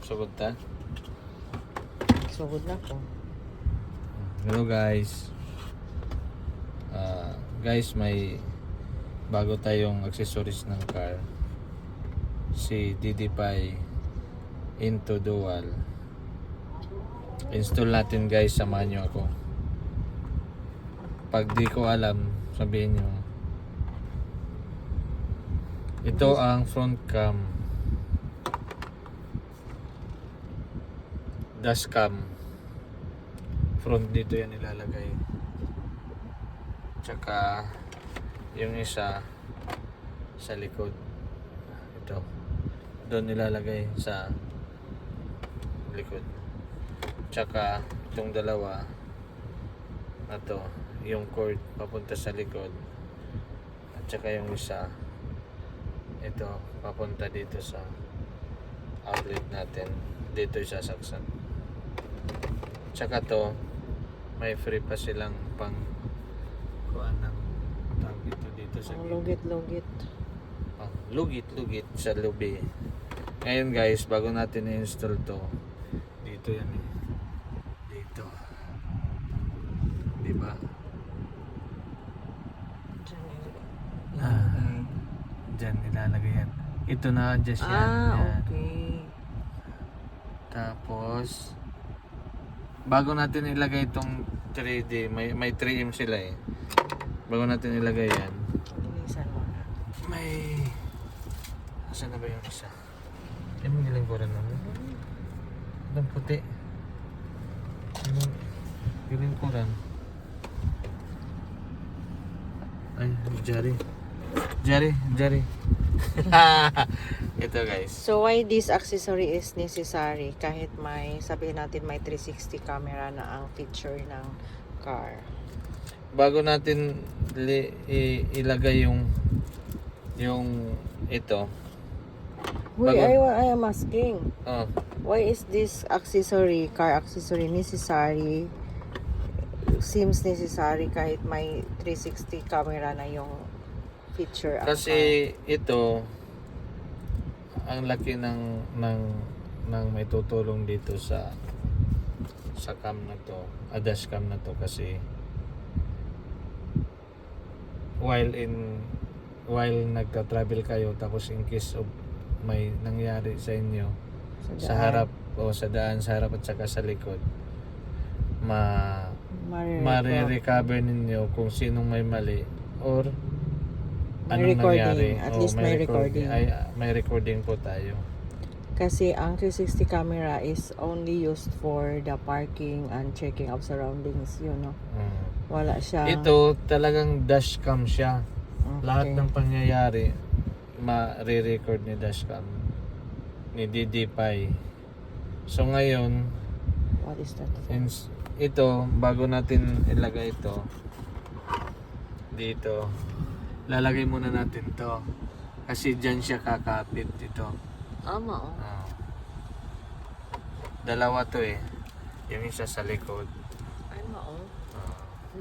Sugod ta. Sugod na ko. Hello guys. Guys, may bago tayong accessories ng car. Si DD5 Into Dual. Install natin guys, samahan nyo ako. Pag di ko alam, sabihin nyo. Ito ang front cam. Dash cam. Front dito yan ilalagay. Tsaka yung isa sa likod. Ito. Doon nilalagay sa likod. Tsaka itong dalawa na to, yung cord papunta sa likod. At tsaka yung isa ito papunta dito sa outlet natin. Dito isasaksak. Tsaka to may free pa silang pang kuha ng tawag dito sa gilid. Lugit-lugit. Lugit-lugit sa lubi. Ngayon guys, bago natin i-install to, dito yan eh. Dito. Diba? Diyan ilalagay yan. Ito na, just yan. Yan. Okay. Tapos bago natin ilagay itong 3D, may 3M sila eh. Bago natin ilagay yan, Linisan mo na. may asan na ba yung isa? Yung nilingkuran namin. Ang puti. Yung lingkuran. Ay, Jerry. Ito guys. So why this accessory is necessary kahit may sabihin natin may 360 camera na ang feature ng car. Bago natin ilagay yung ito. Wait, Bago- I am asking. Oh, Why is this accessory, car accessory necessary? Seems necessary kahit may 360 camera na yung feature. ang kasi ito ang laki ng may tutulong dito sa cam na to, dash cam na to, kasi while nagta-travel kayo, tapos in case of may nangyari sa inyo car. sa harap o sa daan, sa harap at saka sa likod, mare-recover ninyo kung sinong may mali or May anong recording. nangyari. At O, least may recording. May recording po tayo. Kasi ang 360 camera is only used for the parking and checking of surroundings, no? Wala siya. Ito talagang dashcam siya. Okay. Lahat ng pangyayari ma-re-record ni dashcam ni DD5. So ngayon, What is that? ito bago natin ilagay ito dito, lalagay muna natin to kasi dyan siya kakapit dito. Ama, oh. Dalawa to eh, yung isa sa likod. Ama, oh.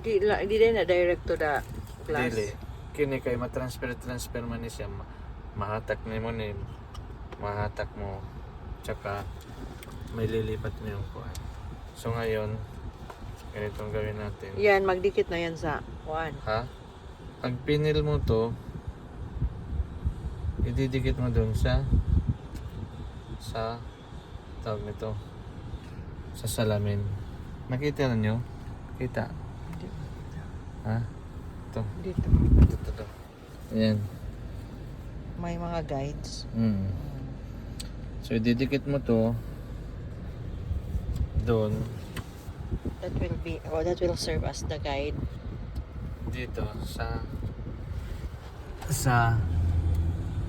Hindi din na direct to the glass. Dili kini kay matransfer man ni siya, mahatak mo ni mahatak mo, tsaka may lilipat mo yung kuwan. So ngayon ganitong gawin natin. Yan, magdikit na yan sa one. Ha? Pag pinil mo to, ididikit mo dun sa tawag nito, sa salamin. Nakita na nyo? Kita? Ha? Ito. Dito. Ito. Ayan. May mga guides. So ididikit mo to doon, That will serve as the guide. dito sa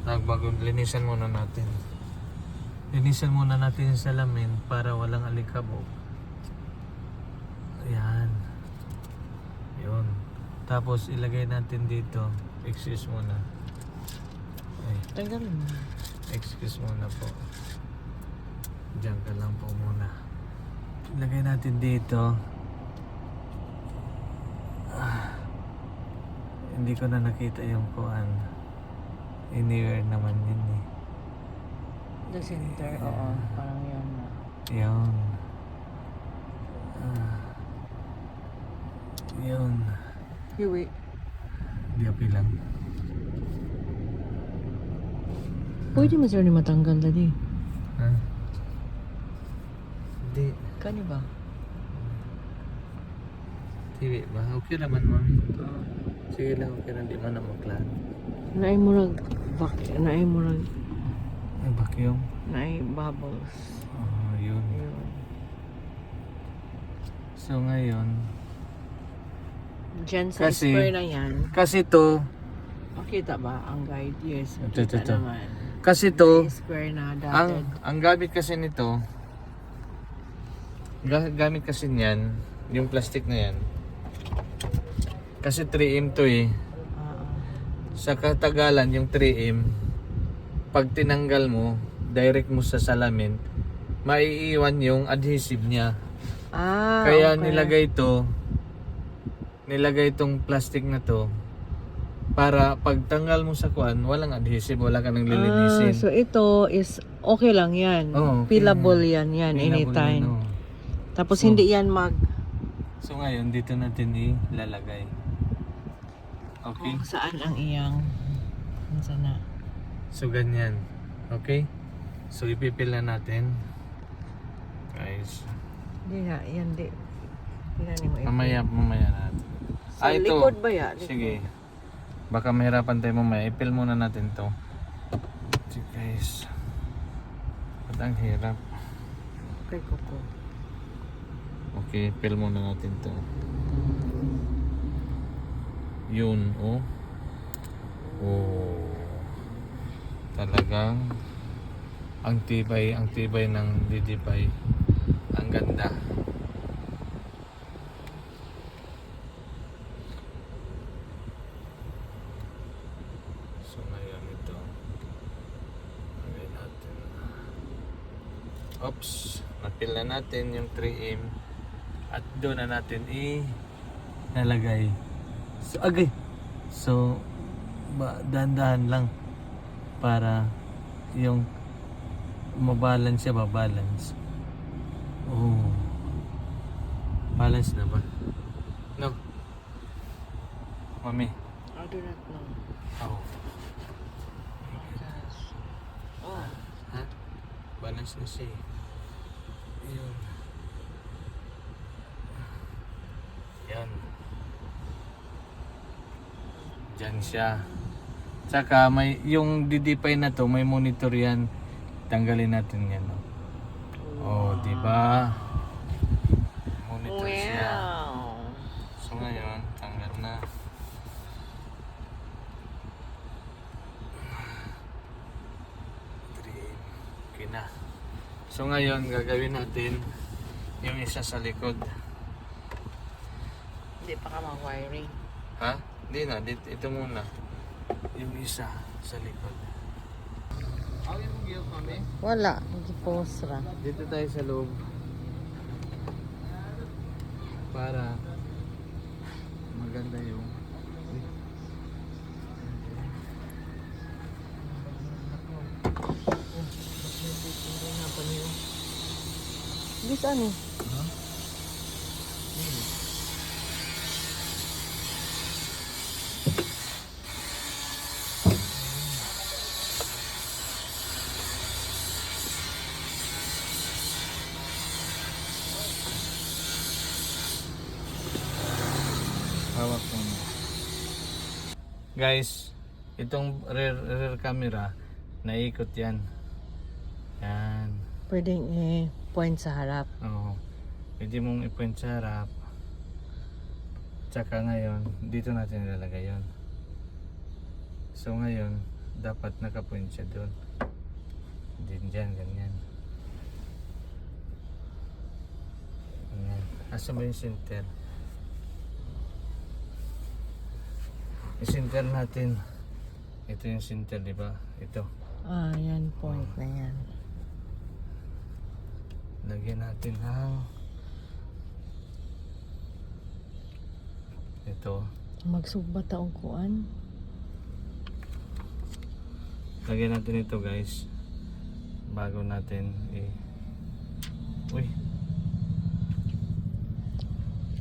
nagbagong linisan muna natin yung salamin para walang alikabok. Ayan, yun. Tapos ilagay natin dito, excuse muna, Tanggalin mo. excuse muna po, diyan ka lang po muna. Ilagay natin dito. Hindi ko na nakita yung kuan. Anywhere naman yun eh. The center, oo. Parang yun. Yun. Yun. Hiwi. Di okay lang. Pwede mo sir ni matanggal tadi. Ha? Di. Kani ba? TV ba? Okay naman, mami. Sige lang, okay lang. Di man na maglan. Naay murag naay murag Ay, vacuum. naay bubbles. Oh, yun. Yun. So, ngayon, Diyan sa Kasi- square na yan. kasi to, Makita ba ang guide? Yes, Ito, makita ito. naman. kasi to, May square na dotted. ang gamit kasi nito, gamit kasi niyan, yung plastic na yan, kasi 3M to eh. Ah, Sa katagalan, yung 3M, pag tinanggal mo, direct mo sa salamin, maiiwan yung adhesive niya. Kaya okay. nilagay itong plastic na to, para pag tanggal mo sa kuan, walang adhesive, wala ka nang lilinisin. So ito is okay lang yan. Oo, okay Peelable lang yan Peelable anytime. yan, oh. Tapos So- hindi yan mag So ngayon, dito natin ilalagay. Okay? kung saan ang iyang saan na. So ganyan. Okay? So ipipil na natin. Guys, Hindi na, yan di. Hindi na ni mo mamaya natin. Sa likod ba yan? Sige. Baka mahirapan tayo mamaya. Ipil muna natin to. Sige guys. Ba't ang hirap? Okay, kuko. Okay, ipil muna natin to. Yun, oh. Oh. Talagang ang tibay ng didipay. Ang ganda. So ngayon ito. Lagay natin. Oops. Napil na natin yung 3M. At doon na natin nalagay. So, agay. So, dahan-dahan lang para yung mabalance siya, babalance. Oh. Balance na ba? No. Mami. I do not know. Oh. Oh. Ha? Balance na siya eh. Yun. Yan. Diyan siya. Tsaka may yung didipay na to, may monitor yan. Tanggalin natin yan. Oh, di ba? Monitor siya. Wow. So ngayon, tanggal na. Okay na. So ngayon, gagawin natin yung isa sa likod. Hindi pa ka mag-wiring. Ha? Hindi na, ito muna. Yung isa sa likod. Awin mo gilp, mami? Wala. Nag-post ra. Dito tayo sa loob. Para maganda yung Bis ano? hawak mo. Guys, itong rear camera, naikot yan. Yan. Pwedeng i-point sa harap. Oo. Pwede mong i-point sa harap. Tsaka ngayon, dito natin ilalagay yun. So ngayon, dapat nakapoint siya doon. Din dyan, ganyan. Ganyan. Asa ba yung center? I-center natin. Ito yung center, di ba? Ito. Ah, yan. Point na yan. Lagyan natin ang ito. Magsugba taong kuan. Lagyan natin ito guys bago natin Uy,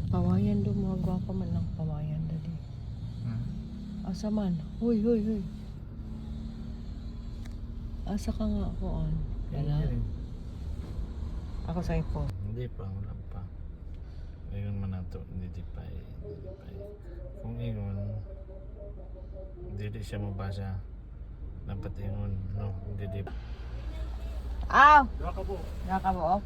Pawayan do mga gwapa man lang pawayan dali. Asa man? Huy, huy, huy. Asa ka nga ako on? Wala. Ako sa iPhone. Hindi pa, wala pa. Ngayon man nato, hindi pa. Kung ingon, hindi siya mabasa. Dapat ingon, no? Hindi. Aw! Nakabo. Nakabo?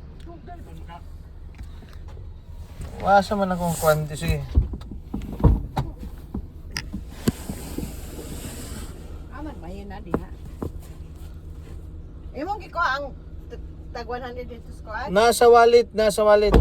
Wasa man akong kwanti, sige. Aman, mayin na diha. Imong giko ang tag 100 dito squad? Nasa wallet, nasa wallet.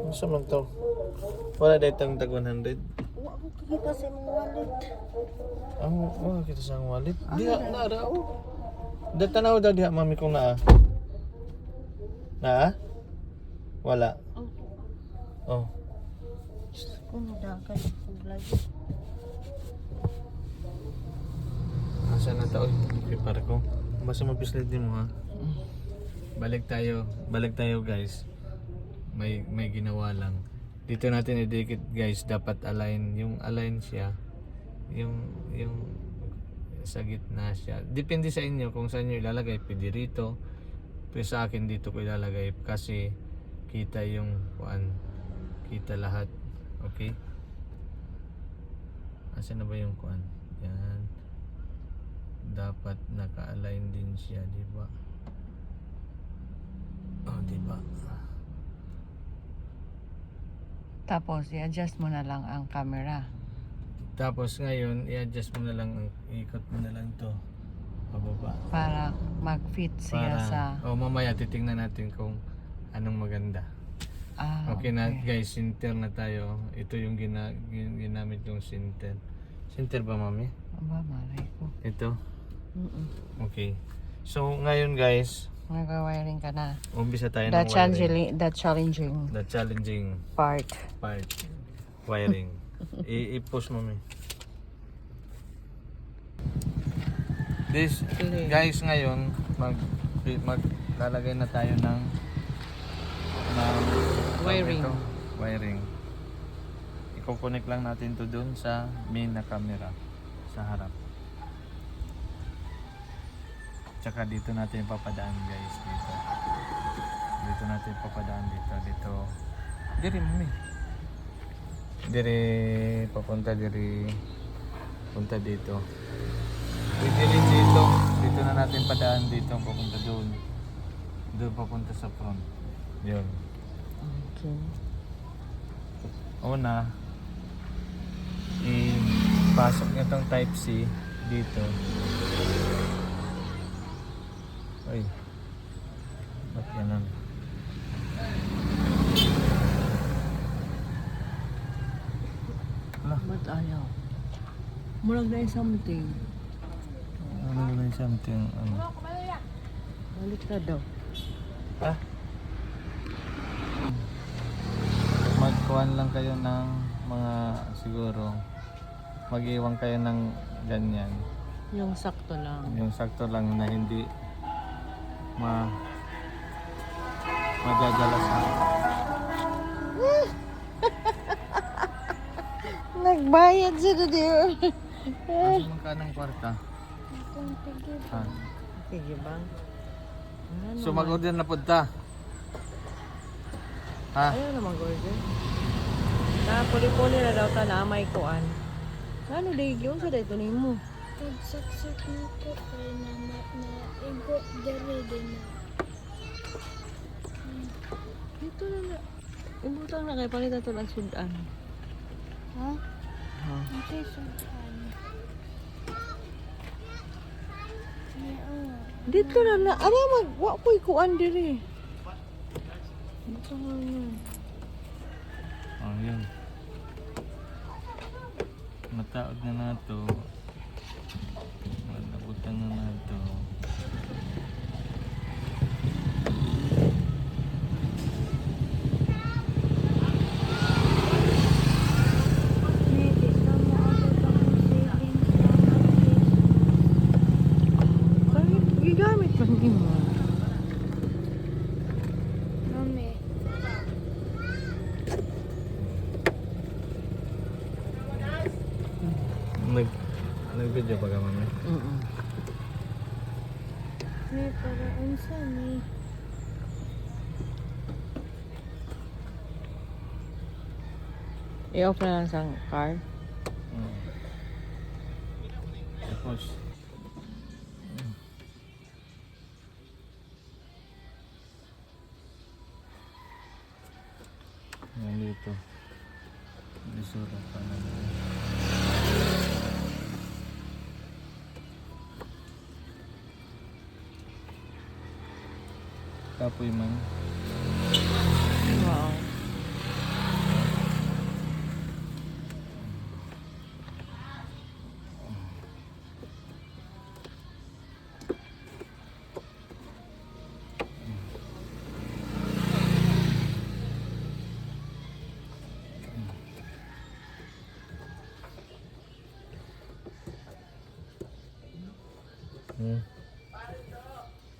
Masa man to? Wala dito ang tag 100. Wa ako kikita sa imong wallet. Ang wala kita sa wallet. Diha na raw. Tanaw daw diha mami kung naa. Naa? Wala. Oh. Kung dagan vlog. Asa na tao? Prepare ko. Basta mabislid din mo ha. Balik tayo guys. May ginawa lang. Dito natin idikit guys, dapat align siya. Yung sa gitna siya. Depende sa inyo kung saan niyo ilalagay, pwede rito. Pero sa akin dito ko ilalagay kasi kita yung kita lahat. Okay? Asa na ba yung kuan? Yan. Dapat naka-align din siya, di ba? Oh, di ba? Tapos i-adjust mo na lang ang camera. Tapos ngayon, i-adjust mo na lang, ikot mo na lang to pababa. Para mag-fit siya sa... mamaya titingnan natin kung anong maganda. Okay na guys, center na tayo. Ito yung ginamit yung center. Center ba mami? Aba, malay ko. Ito? Okay. So ngayon guys, Nag-wiring ka na. umpisa tayo The ng wiring. challenging The challenging part. Wiring. I-push mami. This guys ngayon maglalagay na tayo ng Wiring. Wiring. I-connect lang natin to doon sa main na camera sa harap. Tsaka dito natin papadaan guys dito. Dito natin papadaan dito. Diri mami. Diri papunta punta dito. Pwede rin dito. Dito na natin padaan dito papunta doon. Doon papunta sa front. Yun. Okay. Una, ipasok nyo tong type C dito. Ay, ba't ganun? Ba't ayaw? Mulang na something. Ano na yung something? Balik na daw. Ah? Magkuhan lang kayo ng mga siguro mag-iwan kayo ng ganyan. Yung sakto lang. Yung sakto lang na hindi madadalas na. nagbayad sila diyo. Ano man ka ng kwarta? Ha? Sige bang? Ano So mag-order na punta. Ha? Ayaw na mag-order. Na puli-puli na daw ta na may kuan. Ano di yung sa dito nimo? Pagsaksak nito kay na igo dere din na. Dito na na. Ibutang na kay palitan to ng sudan. Ha? Ha? Okay, saan? Dito na na. Ara mag wa ko'y kuan diri. Dito na yan. Oh, yun. Mataod na nato. Malabutan na nato. Hindi na maabot ang savings lang at least. Kahit gigamit man nimo. Mami, Nag-video pa ka mami? may para unsa ni. I-off na lang sa car. Tapos yan dito. Isura pa na. Kapoy man. Wow.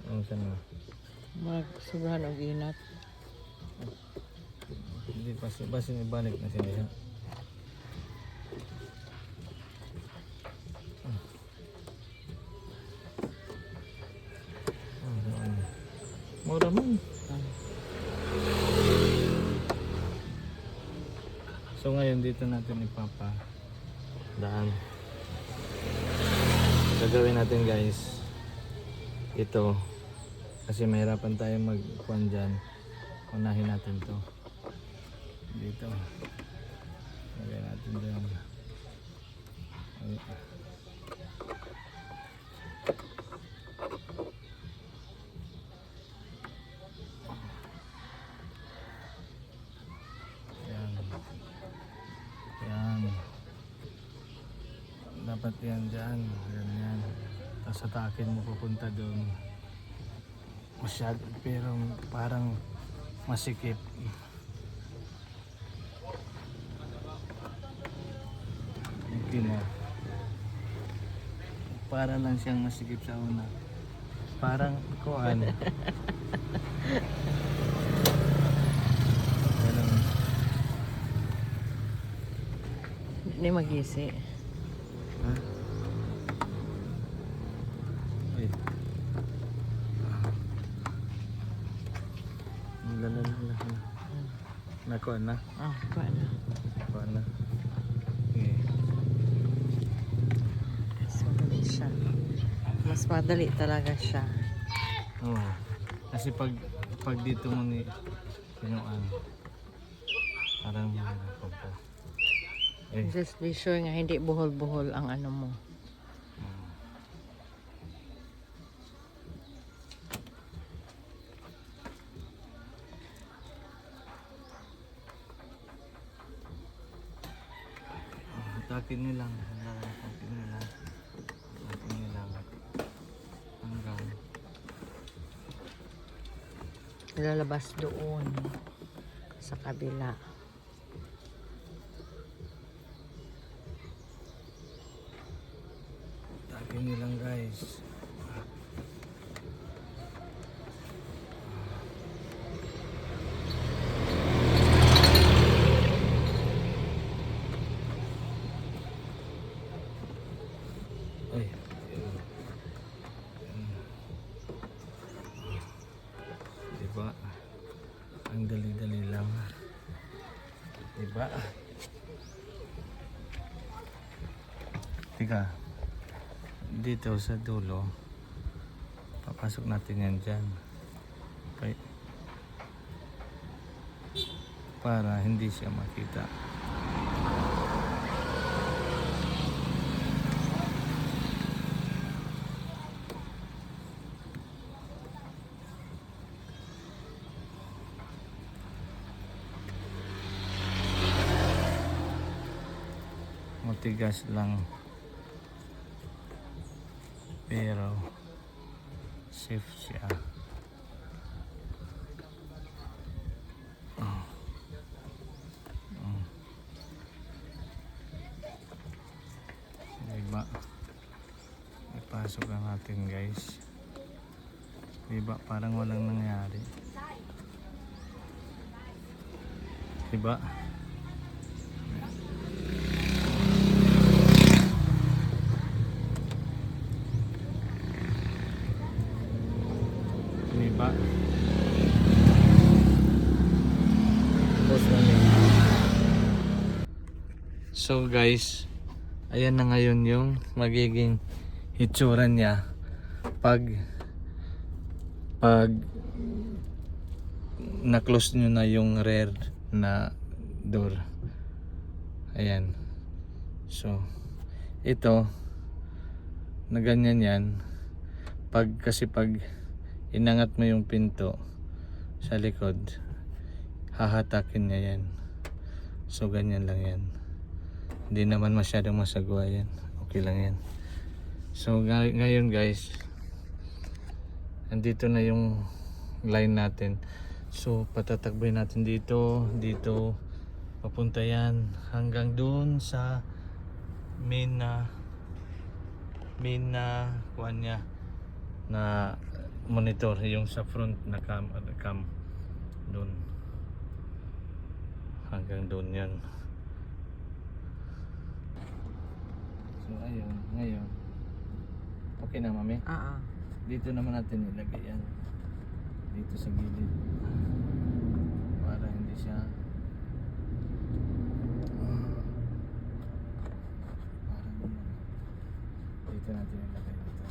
Ano sa na? Mag sobrahan og inat. Hindi basi ibalik na siya. Mura man. So ngayon dito natin ipapa daan. Gagawin natin guys ito kasi mahirapan tayo magkuhan dyan. Unahin natin to dito. Lagay natin dyan. Ay. Yan. Yan. Dapat yan dyan. Ganyan. Tapos atakin mo pupunta doon. Masyado pero parang masikip. Okay na. Para lang siyang masikip sa una. Parang kuhan. Ganun. Hindi magisi. Ha? Wait. Lalala. Nakuha na. Ah, kuan na. Nakuha na. Okay. Mas madali siya. Mas madali talaga siya. Oo. Kasi pag dito mo ni pinuan, parang mahirapan pa. Eh, Just be sure nga hindi buhol-buhol ang ano mo. hatakin nyo lang. Hatakin nyo lang. Hatakin nyo lang. Hanggang. Lalabas doon sa kabila. Hatakin nyo lang guys. Diba? Tika, dito sa dulo, papasok natin yan dyan. Okay. Para hindi siya makita. Matigas lang, pero safe siya. Diba? Ipasok lang natin guys. Diba? Parang walang nangyari. Diba? Diba? So guys, ayan na ngayon yung magiging itsura niya pag na-close nyo na yung rear na door. Ayan. So ito na ganyan yan kasi pag inangat mo yung pinto sa likod, hahatakin niya yan. So ganyan lang yan. Hindi naman masyadong masagwa yan. Okay lang yan. So ngayon guys, andito na yung line natin. So patatakbay natin dito, papunta yan hanggang doon sa main na kuan niya na monitor, yung sa front na cam doon. Hanggang doon yan. So ayun, ngayon okay na mami? Dito naman natin ilagay yan. Dito sa gilid. Para hindi siya dito natin ilagay dito.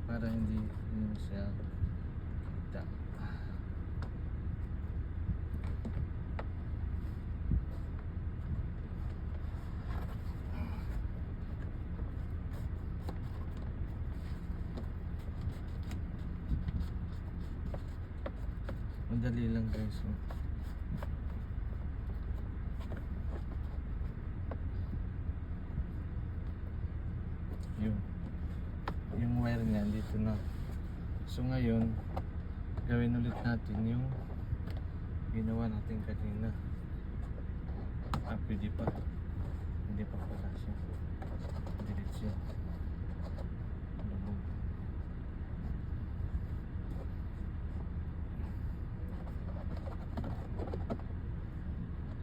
Para hindi siya kita. Madali lang guys. Yung wire niya dito na. So ngayon gawin ulit natin yung ginawa natin kanina. Pwede pa. Hindi pa pala siya. Diretso. Lubog.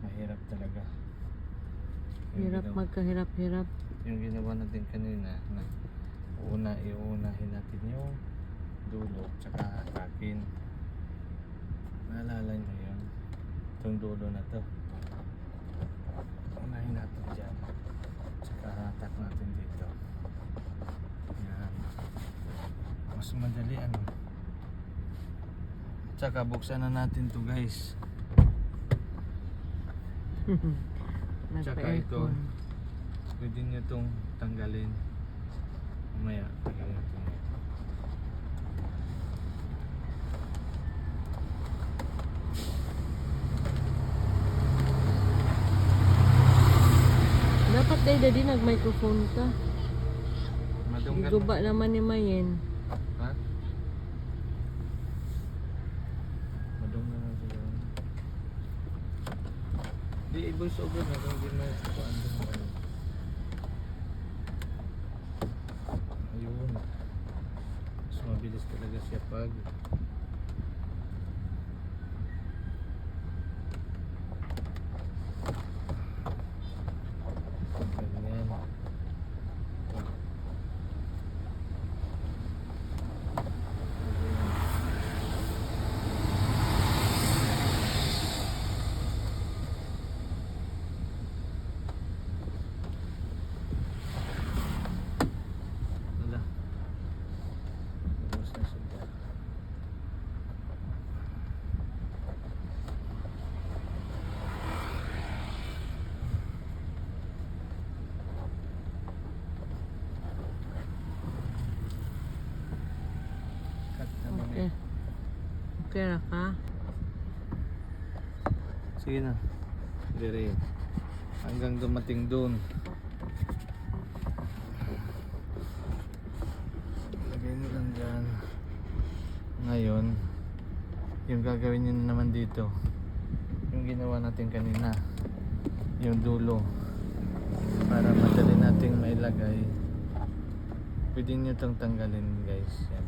Mahirap talaga. Hirap magkahirap-hirap. Yung ginawa natin kanina na iuunahin natin yung dulo tsaka hatakin. Naalala nyo yun? Itong dulo na to, unahin natin dyan tsaka hatak natin dito. Yan. Mas madali ano. Tsaka buksan na natin to guys. Tsaka ito, pwede nyo itong tanggalin. Mamaya, tanggalin natin ito. Dapat dahil daddy nag-microphone ka. Madunggan. Guba naman ni Mayen. Ha? Madunggan na sila. Di, i-voice over na kung hindi na ito andun. Ayun. Mas mabilis talaga siya pag Okay na ka? Sige na. Dire. Hanggang dumating doon. Lagay nyo lang dyan. Ngayon, yung gagawin nyo naman dito, yung ginawa natin kanina, yung dulo, para madali nating mailagay. Pwede nyo itong tanggalin, guys. Yan.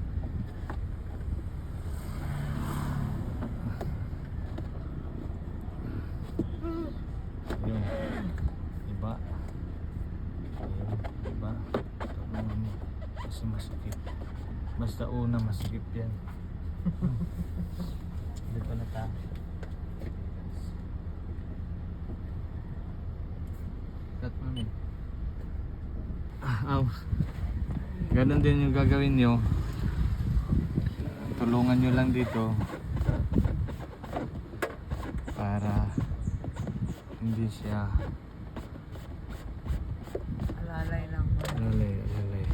Yun. Iba. Ayun. Iba. Tulungan mo. Kasi masikip. Basta una masikip yan. Dito na ta. Cut mo min. Ganon din yung gagawin nyo. Tulungan nyo lang dito. Para hindi siya Alalay lang. alalay.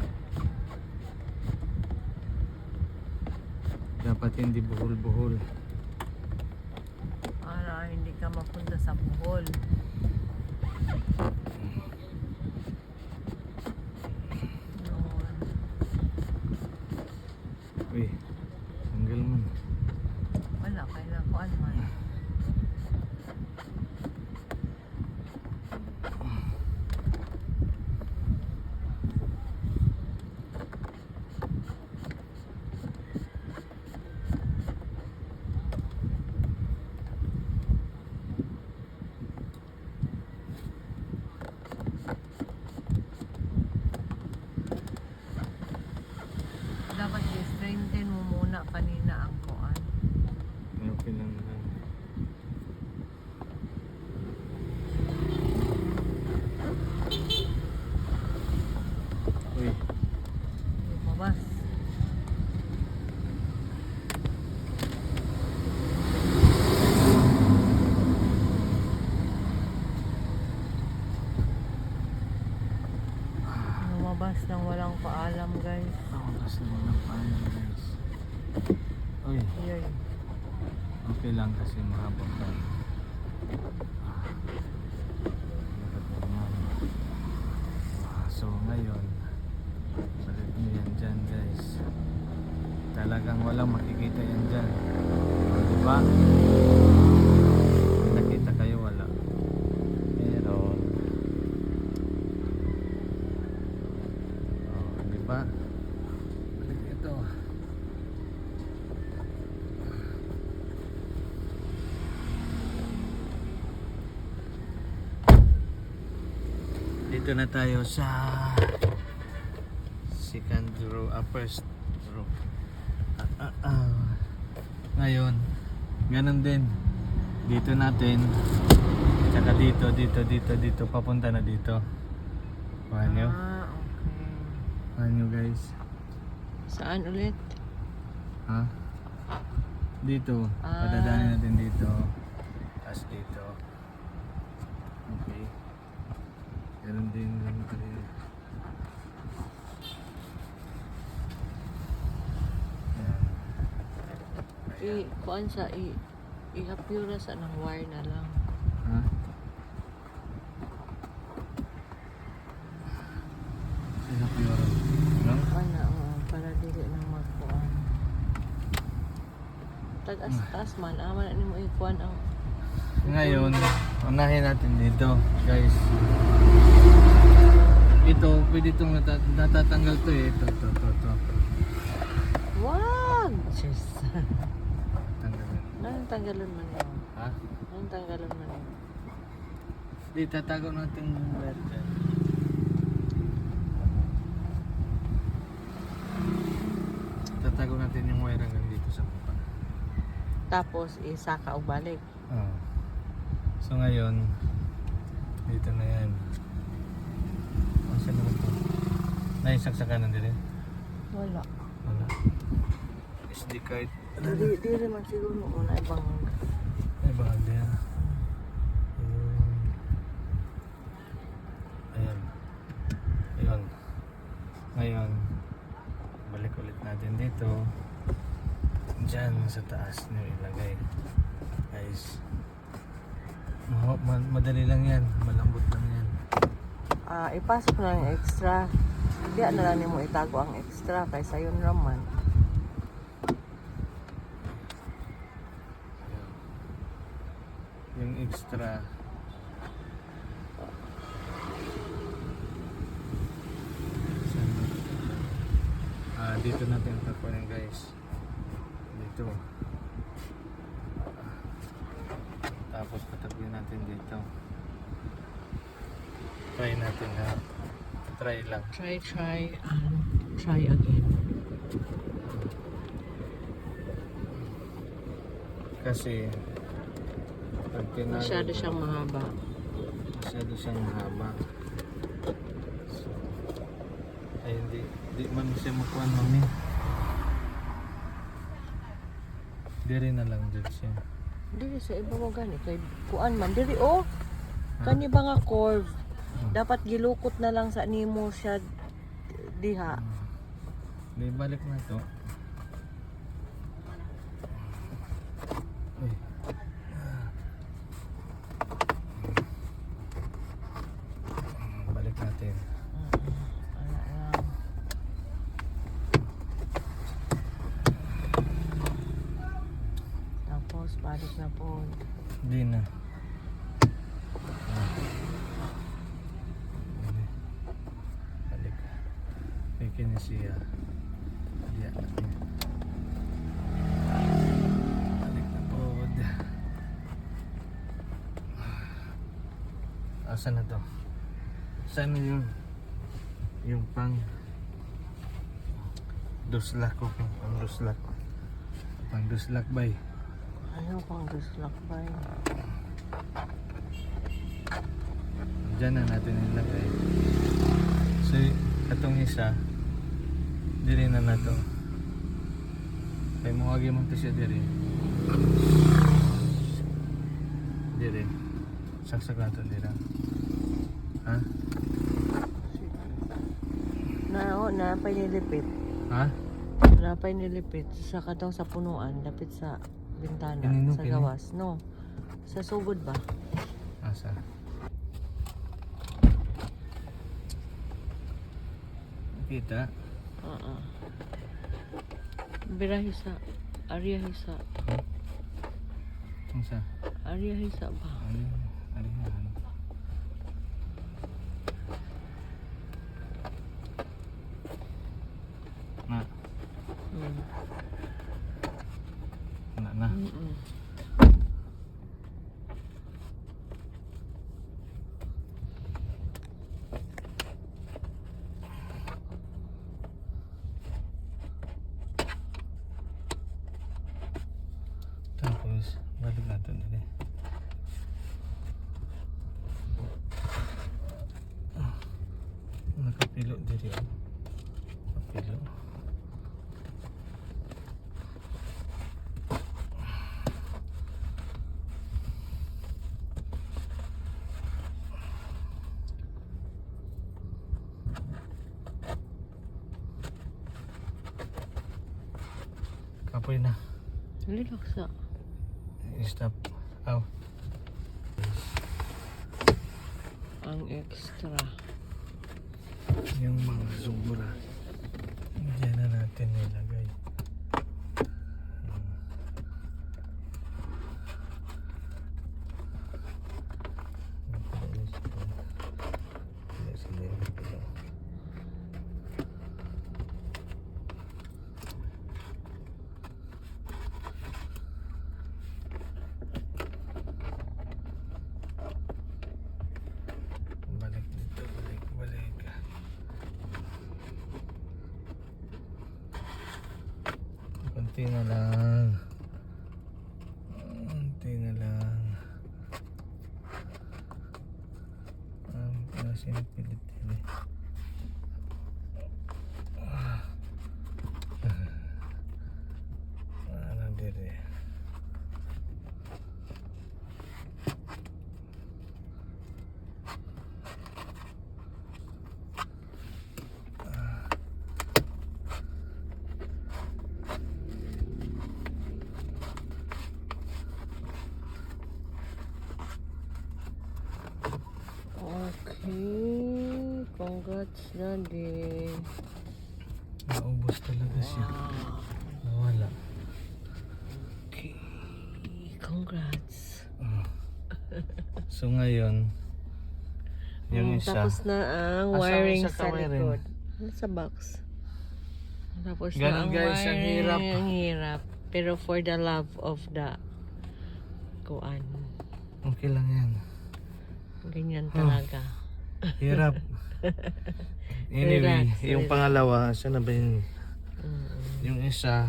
Dapat hindi buhol-buhol. Para hindi ka mapunta sa buhol. Uy, tanggal man. Wala, kailangan ko man. Dapat i-strengthen mo muna kanina ang kuan. Okay lang naman. Uy, Mabas. Lumabas nang walang paalam, guys. ako kasi walang paano, guys. Uy, Yay. okay lang kasi mahabang pa. So ngayon, balik nyo yan dyan, guys. Talagang walang makikita yan dyan. Diba? May nakita kayo, wala. Meron. Oh, diba? Balik ito. Dito na tayo sa second row, first row. Ngayon, ganun din. Dito natin, tsaka dito, papunta na dito. Kuha nyo? Ah, okay. Kuha nyo, guys. Saan ulit? Ha? Dito, Ah. padadaanin natin dito. Tapos dito. Okay. Ganun din lang tayo. Kuan sa i-apura sa ng wire na lang. Ha? Sino po yun? No? Ana, para dili na magkuan. Tagas man, aman na nimo ikuan ang Ngayon, unahin natin dito, guys. Ito, pwede itong natatanggal to eh. Ito. wag! Jeez. Tanggalin. Anong tanggalon man yun? Ha? Anong tanggalon man yun? Di, tatago natin yung wire dyan. Tatago natin yung wire hanggang dito sa mukha. Tapos isaka o balik. Oh. So ngayon, dito na yan. Saan naman ito? Naisaksakan na din eh? Wala. Wala. SD card. Dili man siguro muna ibang Ay, bakal din. Ayan. Ayun. Ngayon, balik ulit natin dito. Diyan sa taas nyo ilagay. Guys. Madali lang yan. Malambot lang yan. Ipasok na yung extra. Hindi na lang mo itago ang extra kaysa yun raman. Yung extra. Dito natin tapunin guys. Dito. Tapos patagin natin dito. Try natin ha. Try lang. Try again. Kasi pag tinago Masyado siyang mahaba. Masyado siyang mahaba. So, ay hindi man siya makuha mami. Diri na lang dyan siya. Dili sa iba mo gani kay kuan man diri oh. Kani ba nga curve? Dapat gilukot na lang sa nimo siya diha. Di balik na to. Uy. Balik natin. Tapos balik na po. Di na. Balik. Bikin niya siya. Diyan. Balik na po. Asan na to? Saan yung pang duslak ko? Pang duslak. Pang duslak bay. Ano pang duslak ba yun? Diyan na natin nilagay. So, itong isa, diri na to. Kaya mawagi mo ito siya diri. Diri. Saksak na ito diri. Ha? Napay nilipit. Ha? Napay nilipit. Sa katong sa punuan, lapit sa bintana, Kanino, sa gawas. No. Sa sugod ba? Asa? Kita? Birahi sa area hisa. Asa? Area hisa ba? Ano? Na. Na. Tapos, balik natin nila. Nakapilo diri oh. Nakapilo. Kapoy na. Lilaksa. Stop. Aw. Ang extra. Yung mga sobra. Diyan na natin nilagay. Balik dito, balik. Konti na lang. Konti na lang. Sinipilit din eh. Ano dire? Hey, congrats, Daddy. Naubos talaga siya. Nawala. Okay, congrats. So ngayon, yung isa. Tapos na ang Asa ang wiring isa sa ka wiring? likod. Sa box. Tapos na Ganun ang guys, wiring. ang hirap. Ang hirap. Pero for the love of the kuan. Okay lang yan. Ganyan talaga. Hirap. Anyway, Relax, yung relax. pangalawa, siya na ba yun? Yung isa,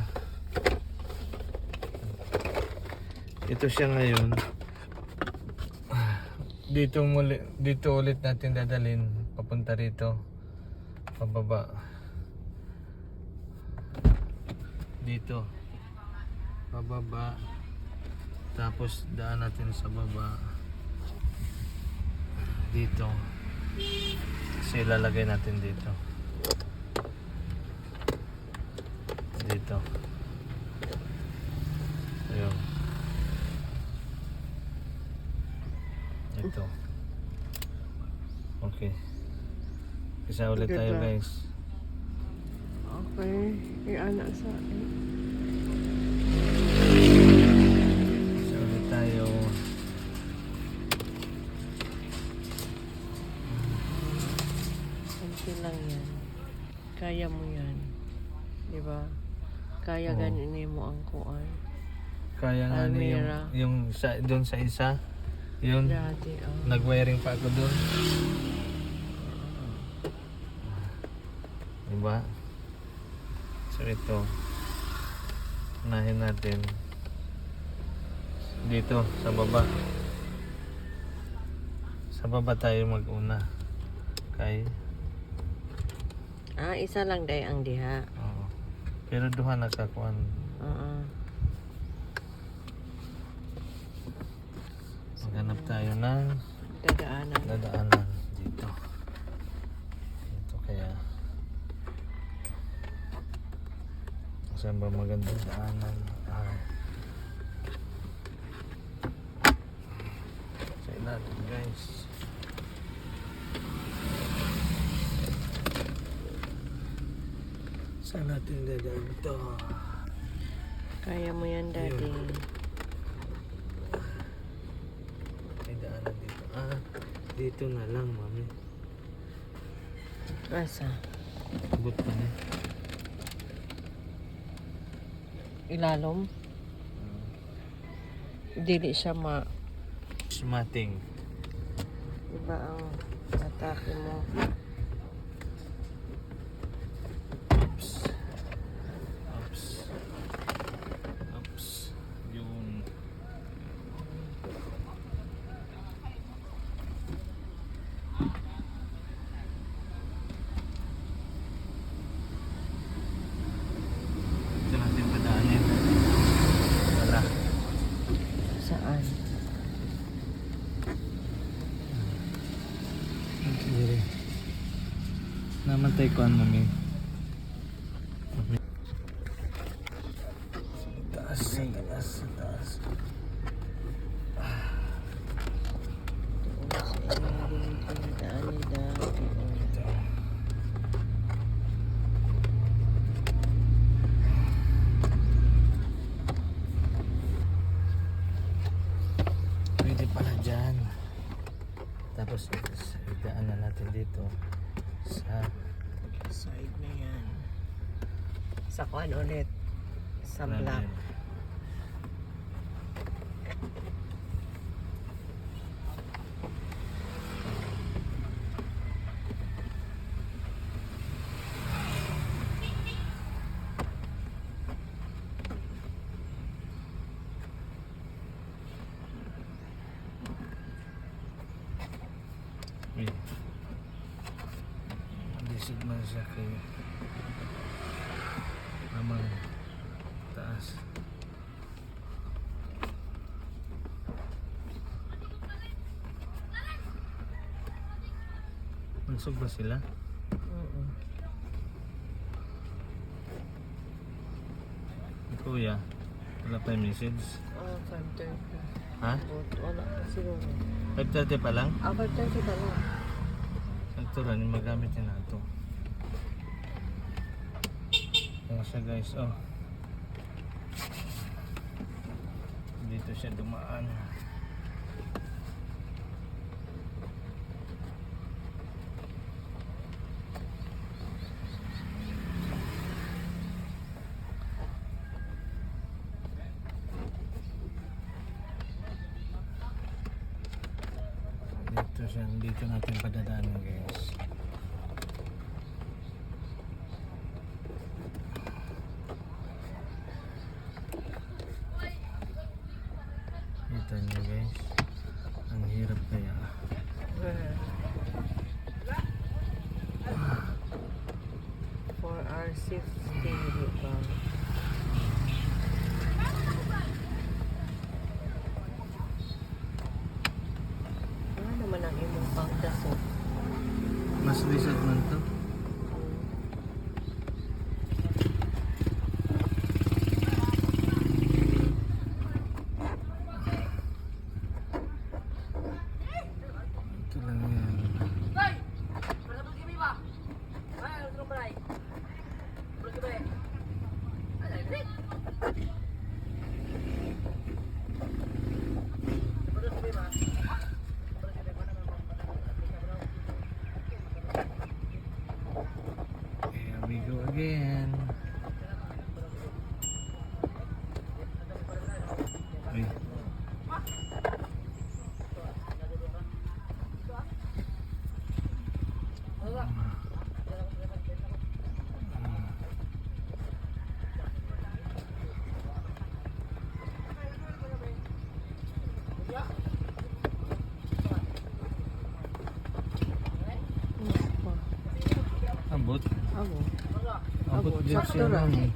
ito siya ngayon. Dito ulit natin dadalhin papunta rito. Pababa. Dito. Pababa. Tapos daan natin sa baba. Dito. Kasi ilalagay natin dito. Dito. Ayun. Ito. Okay. Isa ulit Good tayo luck. guys. Okay. I-anak sa akin. Isa ulit tayo. Konti lang yan. Kaya mo yan. Diba? Kaya Oo. ganin mo ang kuan. Kaya nga ni Almira. yung sa, doon sa isa. Yun. Dati, Nag-wiring pa ako doon. Diba? So ito. Unahin natin. Dito sa baba. Sa baba tayo mag-una. Okay. isa lang day ang diha. Oo. Pero duha nakakuan. Oo. Maghanap tayo ng Dadaanan. dadaanan dito. Dito kaya. Saan ba magandang daanan? Sa ilalim guys. Saan natin dadaan ito? Kaya mo yan, Daddy. May daanan dito. Dito na lang, mami. Asa? Abot pa na. Ilalom? Dili siya Smatting. iba ang atake mo. Oops. Oops. Oops. Yun. Ito natin padaanin. Wala. Saan? Sige. Namatay ko ang mami. Taas, sa taas, sa taas. Doon sa ilalim pinadaan ni Daddy. Ito. Pwede pala dyan. Tapos idaan na natin dito sa Side na yan. Sa kuan ulit. Sa black. lalim. Uy. Disig man siya kay namang taas. Mansog ba sila? Kuya, wala pa yung message. 5:30. Ha? Wala pa siguro. 5:30 pa lang? 5:30 pa lang. Ito lang yung magamit niya na ito. Ayan siya guys, oh. Dito siya dumaan. Dito siya, dito natin padadaanan guys. Kita niyo guys, ang hirap kaya. For our safety, diba? Ano naman ang imong pangdasok? Mas lisod man to. Ito lang yan. Here we go again. Uy. Abot. Abo. Abot din sakto siya lang. lang.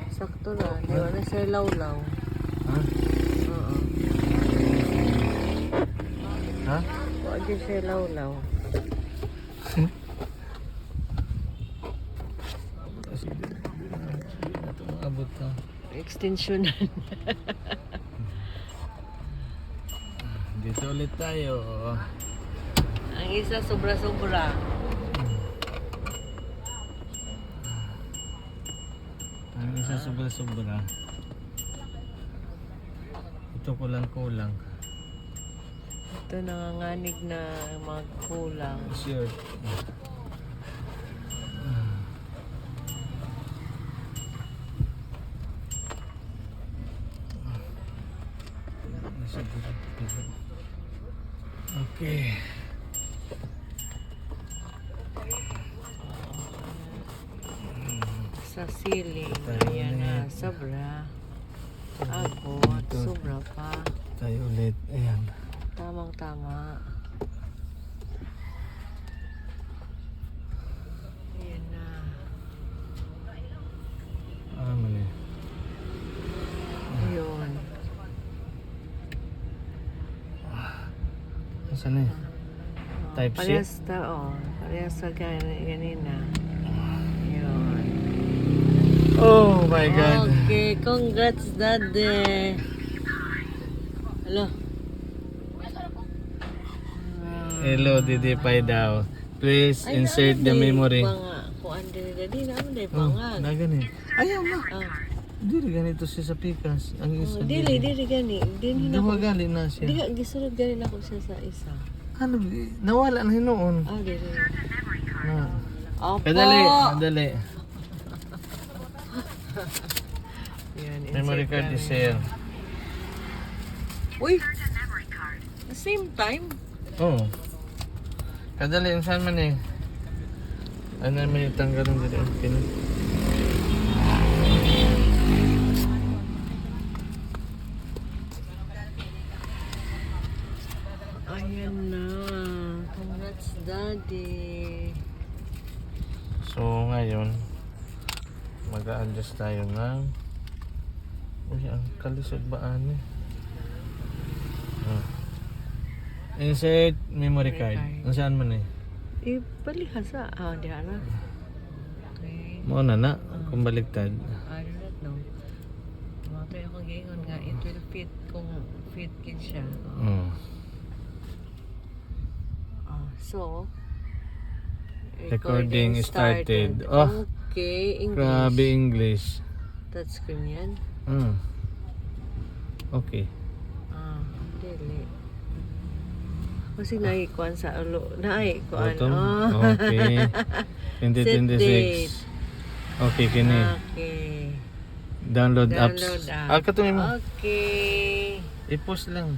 Sakto na. Di ba na siya lawlaw? Ha? Oo. Ha? Huwag din siya lawlaw. Kasi ito maabot ka. Extensionan. Dito ulit tayo. Ang isa sobra-sobra. Ang isa sobra-sobra. Ito kulang-kulang. Ito nanganganig na magkulang. Sure. Okay. Sa ceiling. Tayo Ayan ulit. na. Sobra. Agot. Dito. Sobra pa. Tayo ulit. Ayan. Tamang-tama. Ayan na. Ah, mali. Ayun. Saan eh? Type C? Parehas parehas sa ganina. Ayun. Oh my God. Okay, congrats daddy. Hello. Hello, Didipay daw. Please insert the memory. Kung ano daddy na mo dai Oh, pangag. na gani. Ayaw na. Ah. Dili ganito siya sa pikas. Ang isa. Dili gani. Dili na Duha ko. gali na siya. Di gisulod gani na ko siya sa isa. Ano, nawala na hinoon. Ah, dili. Na. Opo. Kadali. Yan, Memory insert card kami. is here. Uy. The same time. Oh. Kadali, saan man eh? Ano naman yung tanggalin dito? Pin. Ayan na. Congrats daddy. So ngayon, mag-a-adjust tayo ng uy, ang kalisod ba ano? Insert memory card. Saan man eh? Palihasa. Di na. Okay. Mo na kung baliktad. I do not know. Matay ako gingon nga, it will fit kung fit kid siya. Mm. So, Recording started. Oh, Okay, English. grabe English. Touchscreen yan. Okay. Dili. Kasi naikuan sa ulo. Naikuan. Bottom. Oh. Okay. Set 2026. Okay, kini. Okay. Download apps. Download app. Katungin mo. Okay. I-post lang.